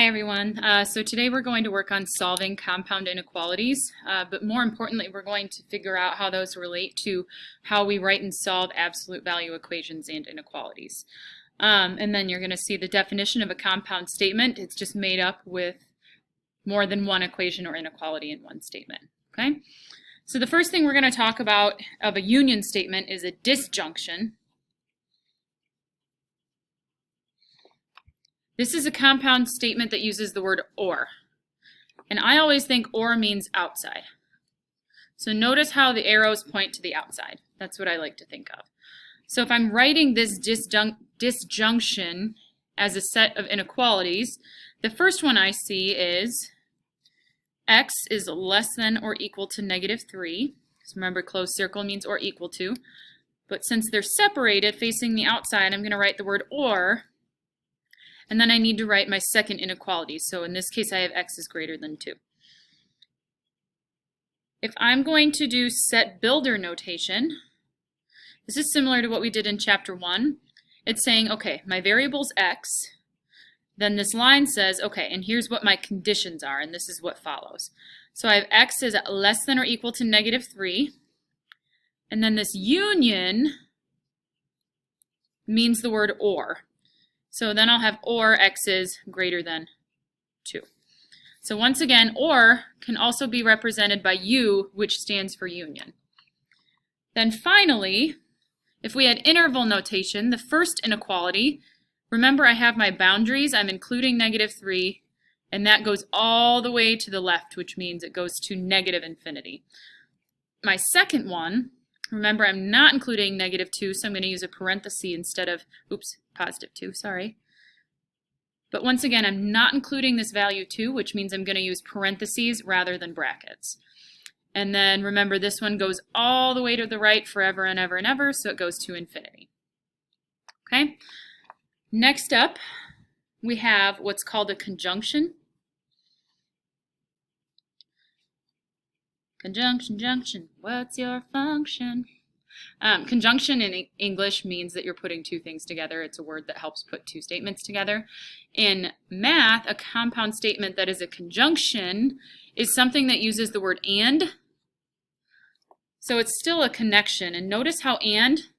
Hi everyone. So today we're going to work on solving compound inequalities, but more importantly we're going to figure out how those relate to how we write and solve absolute value equations and inequalities. And then you're going to see the definition of a compound statement. It's just made up with more than one equation or inequality in one statement. Okay? So the first thing we're going to talk about of a union statement is a disjunction. This is a compound statement that uses the word or. And I always think or means outside. So notice how the arrows point to the outside. That's what I like to think of. So if I'm writing this disjunction as a set of inequalities, the first one I see is x is less than or equal to -3. So remember, closed circle means or equal to. But since they're separated facing the outside, I'm going to write the word or. And then I need to write my second inequality. So in this case, I have x is greater than 2. If I'm going to do set builder notation, this is similar to what we did in chapter 1. It's saying, okay, my variable's x. Then this line says, okay, and here's what my conditions are, and this is what follows. So I have x is less than or equal to -3. And then this union means the word or. So then I'll have or x is greater than 2. So once again, or can also be represented by u, which stands for union. Then finally, if we had interval notation, the first inequality, remember I have my boundaries, I'm including -3, and that goes all the way to the left, which means it goes to -infinity. My second one, remember I'm not including -2, so I'm going to use a parenthesis instead of, +2, sorry. But once again, I'm not including this value 2, which means I'm going to use parentheses rather than brackets. And then remember, this one goes all the way to the right forever and ever and ever, so it goes to infinity. Okay? Next up, we have what's called a conjunction. Conjunction, what's your function? Conjunction in English means that you're putting two things together. It's a word that helps put two statements together. In math, a compound statement that is a conjunction is something that uses the word and. So it's still a connection. And notice how and,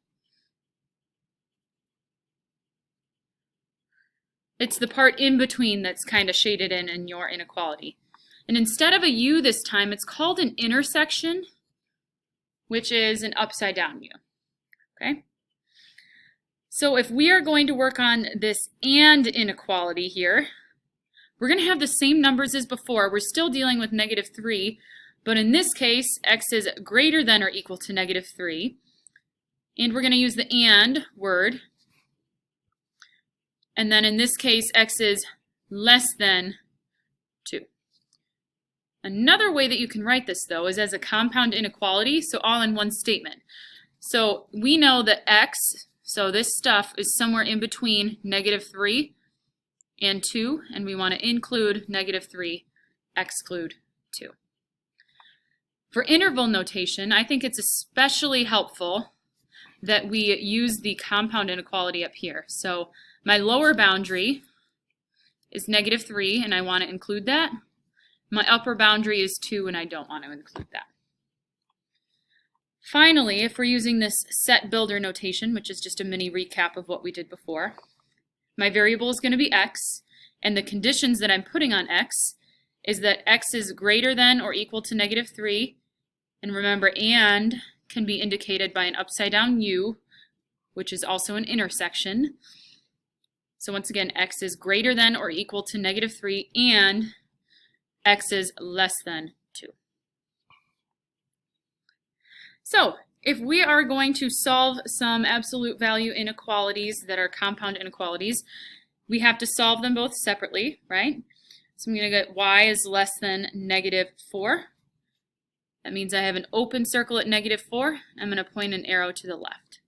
it's the part in between that's kind of shaded in your inequality. And instead of a U this time, it's called an intersection, which is an upside down U. Okay? So if we are going to work on this and inequality here, we're going to have the same numbers as before. We're still dealing with -3, but in this case, x is greater than or equal to -3. And we're going to use the and word. And then in this case, x is less than 2. Another way that you can write this, though, is as a compound inequality, so all in one statement. So we know that x, so this stuff, is somewhere in between -3 and 2, and we want to include -3, exclude 2. For interval notation, I think it's especially helpful that we use the compound inequality up here. So my lower boundary is -3, and I want to include that. My upper boundary is 2, and I don't want to include that. Finally, if we're using this set builder notation, which is just a mini recap of what we did before, my variable is going to be x, and the conditions that I'm putting on x is that x is greater than or equal to -3, and remember, and can be indicated by an upside down U, which is also an intersection. So once again, x is greater than or equal to -3, and x is less than 2. So if we are going to solve some absolute value inequalities that are compound inequalities, we have to solve them both separately, right? So I'm going to get y is less than -4. That means I have an open circle at -4. I'm going to point an arrow to the left.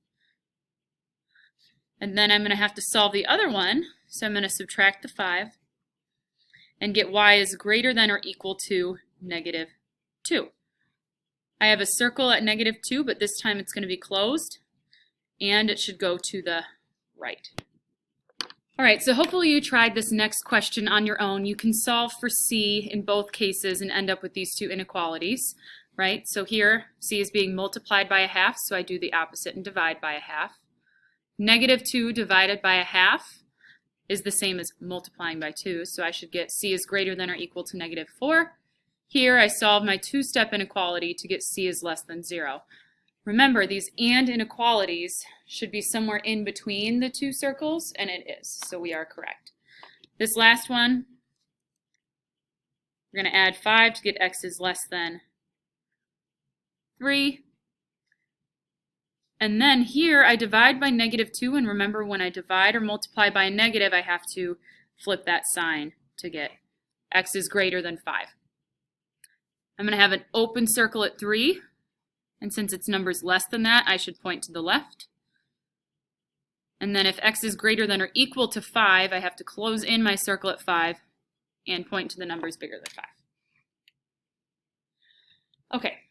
And then I'm going to have to solve the other one, so I'm going to subtract the 5. And get y is greater than or equal to -2. I have a circle at -2, but this time it's going to be closed, and it should go to the right. All right, so hopefully you tried this next question on your own. You can solve for C in both cases and end up with these two inequalities, right? So here, C is being multiplied by a half, so I do the opposite and divide by a half. -2 divided by a half is the same as multiplying by 2, so I should get C is greater than or equal to -4. Here, I solve my two-step inequality to get C is less than 0. Remember, these and inequalities should be somewhere in between the two circles, and it is, so we are correct. This last one, we're going to add 5 to get x is less than 3. And then here, I divide by -2, and remember, when I divide or multiply by a negative, I have to flip that sign to get x is greater than 5. I'm going to have an open circle at 3. And since its number is less than that, I should point to the left. And then if x is greater than or equal to 5, I have to close in my circle at 5 and point to the numbers bigger than 5. Okay,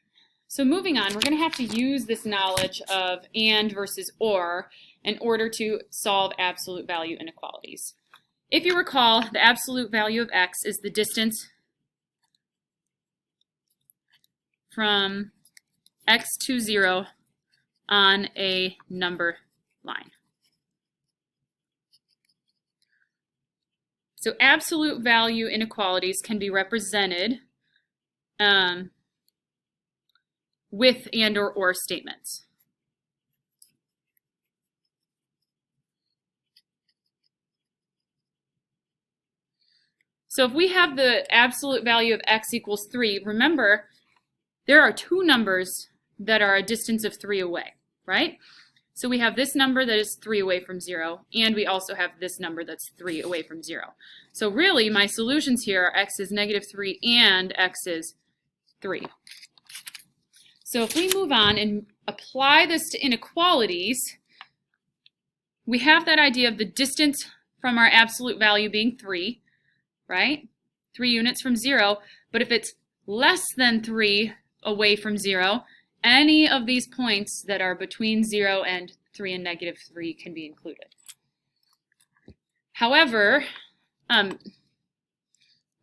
so moving on, we're going to have to use this knowledge of and versus or in order to solve absolute value inequalities. If you recall, the absolute value of x is the distance from x to 0 on a number line. So absolute value inequalities can be represented with and or statements. So if we have the absolute value of x equals 3, remember there are two numbers that are a distance of 3 away, right? So we have this number that is 3 away from 0, and we also have this number that's 3 away from 0. So really, my solutions here are x is -3 and x is 3. So if we move on and apply this to inequalities, we have that idea of the distance from our absolute value being 3, right? 3 units from 0, but if it's less than 3 away from 0, any of these points that are between 0 and 3 and -3 can be included. However,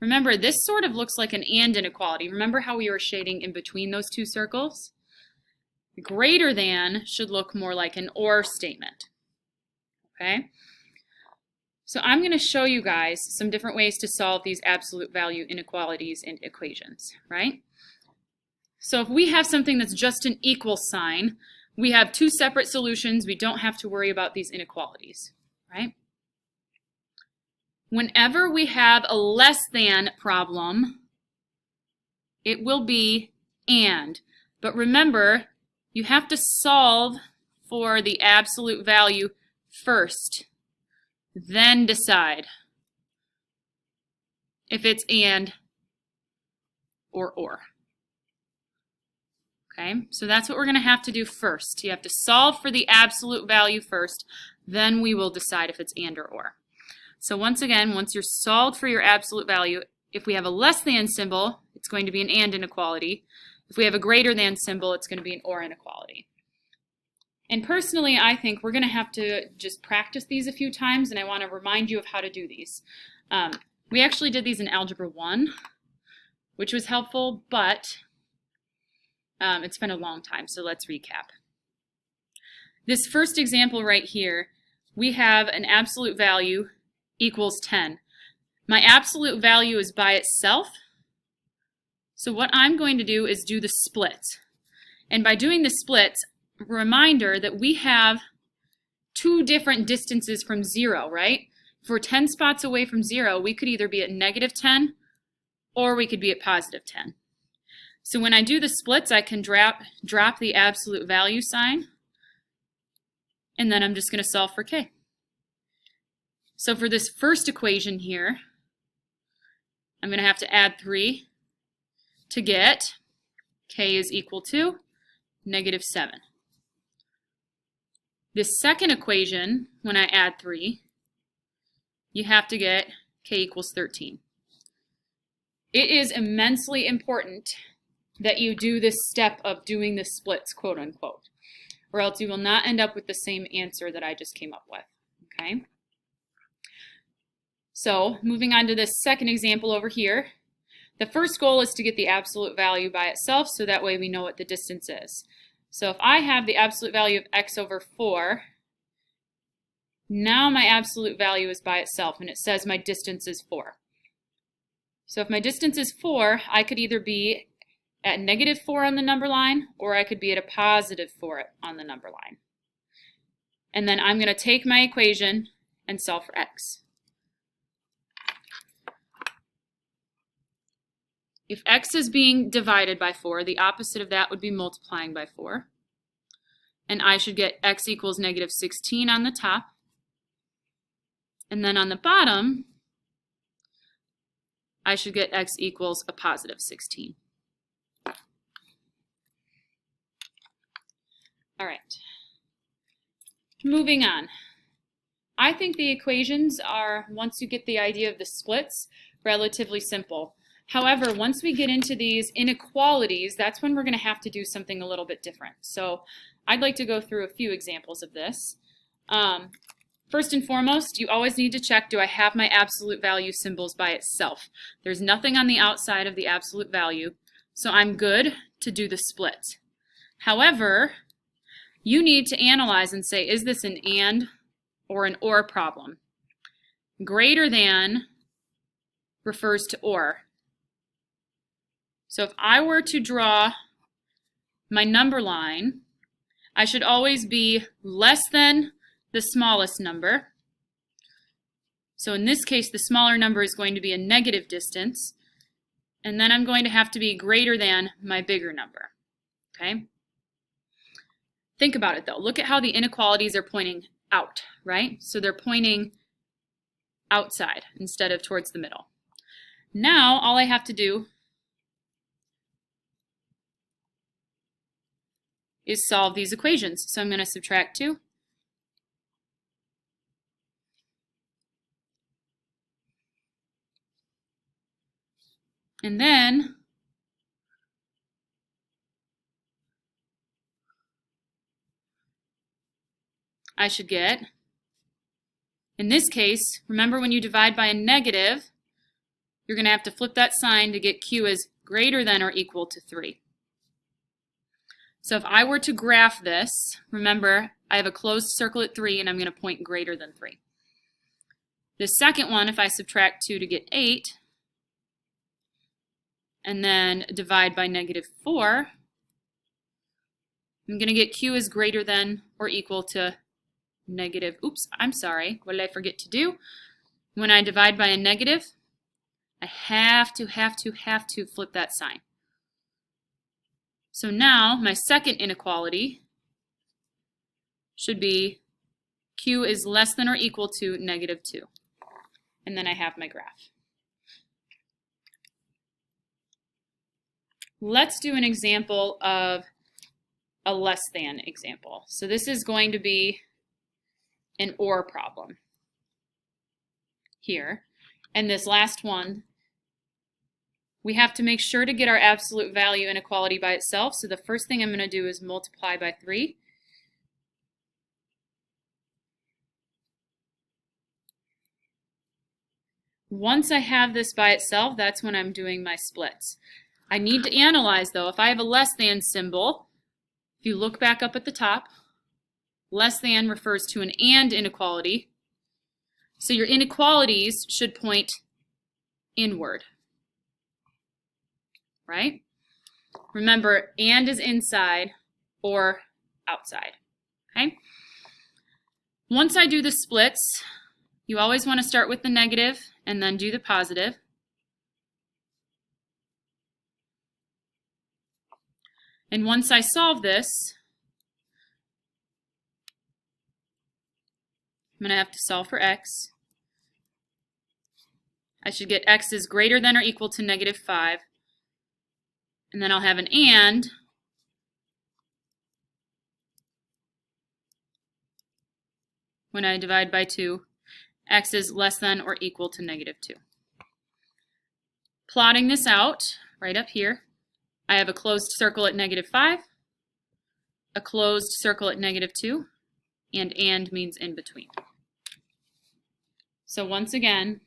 remember, this sort of looks like an and inequality. Remember how we were shading in between those two circles? Greater than should look more like an or statement. Okay? So I'm going to show you guys some different ways to solve these absolute value inequalities and equations, right? So if we have something that's just an equal sign, we have two separate solutions. We don't have to worry about these inequalities, right? Whenever we have a less than problem, it will be and. But remember, you have to solve for the absolute value first, then decide if it's and or. Okay, so that's what we're going to have to do first. You have to solve for the absolute value first, then we will decide if it's and or. So once again, once you're solved for your absolute value, if we have a less than symbol, it's going to be an and inequality. If we have a greater than symbol, it's going to be an or inequality. And personally, I think we're going to have to just practice these a few times, and I want to remind you of how to do these. We actually did these in Algebra 1, which was helpful, but it's been a long time, so let's recap. This first example right here, we have an absolute value equals 10. My absolute value is by itself, so what I'm going to do is do the splits. And by doing the splits, reminder that we have two different distances from 0, right? If we're 10 spots away from 0, we could either be at -10 or we could be at +10. So when I do the splits, I can drop the absolute value sign, and then I'm just going to solve for k. So for this first equation here, I'm going to have to add 3 to get k is equal to -7. This second equation, when I add 3, you have to get k equals 13. It is immensely important that you do this step of doing the splits, quote unquote, or else you will not end up with the same answer that I just came up with, okay? So moving on to this second example over here. The first goal is to get the absolute value by itself, so that way we know what the distance is. So if I have the absolute value of x over 4, now my absolute value is by itself, and it says my distance is 4. So if my distance is 4, I could either be at -4 on the number line, or I could be at a +4 on the number line. And then I'm going to take my equation and solve for x. If x is being divided by 4, the opposite of that would be multiplying by 4. And I should get x equals -16 on the top. And then on the bottom, I should get x equals a +16. All right. Moving on. I think the equations are, once you get the idea of the splits, relatively simple. However, once we get into these inequalities, that's when we're going to have to do something a little bit different. So I'd like to go through a few examples of this. First and foremost, you always need to check, do I have my absolute value symbols by itself? There's nothing on the outside of the absolute value, so I'm good to do the split. However, you need to analyze and say, is this an and or an or problem? Greater than refers to or. So if I were to draw my number line, I should always be less than the smallest number. So in this case, the smaller number is going to be a negative distance, and then I'm going to have to be greater than my bigger number. Okay? Think about it though. Look at how the inequalities are pointing out, right? So they're pointing outside instead of towards the middle. Now all I have to do is solve these equations. So I'm going to subtract 2. And then I should get, in this case, remember when you divide by a negative, you're going to have to flip that sign to get q as greater than or equal to 3. So if I were to graph this, remember I have a closed circle at 3 and I'm going to point greater than 3. The second one, if I subtract 2 to get 8, and then divide by -4, I'm going to get q is greater than or equal to negative, oops, I'm sorry, what did I forget to do? When I divide by a negative, I have to flip that sign. So now my second inequality should be q is less than or equal to -2. And then I have my graph. Let's do an example of a less than example. So this is going to be an or problem here. And this last one, we have to make sure to get our absolute value inequality by itself. So the first thing I'm going to do is multiply by 3. Once I have this by itself, that's when I'm doing my splits. I need to analyze though. If I have a less than symbol, if you look back up at the top, less than refers to an and inequality. So your inequalities should point inward, right? Remember, and is inside or outside, okay? Once I do the splits, you always want to start with the negative and then do the positive. And once I solve this, I'm going to have to solve for x. I should get x is greater than or equal to -5. And then I'll have an and. When I divide by 2, x is less than or equal to -2. Plotting this out, right up here, I have a closed circle at -5, a closed circle at -2, and means in between. So once again,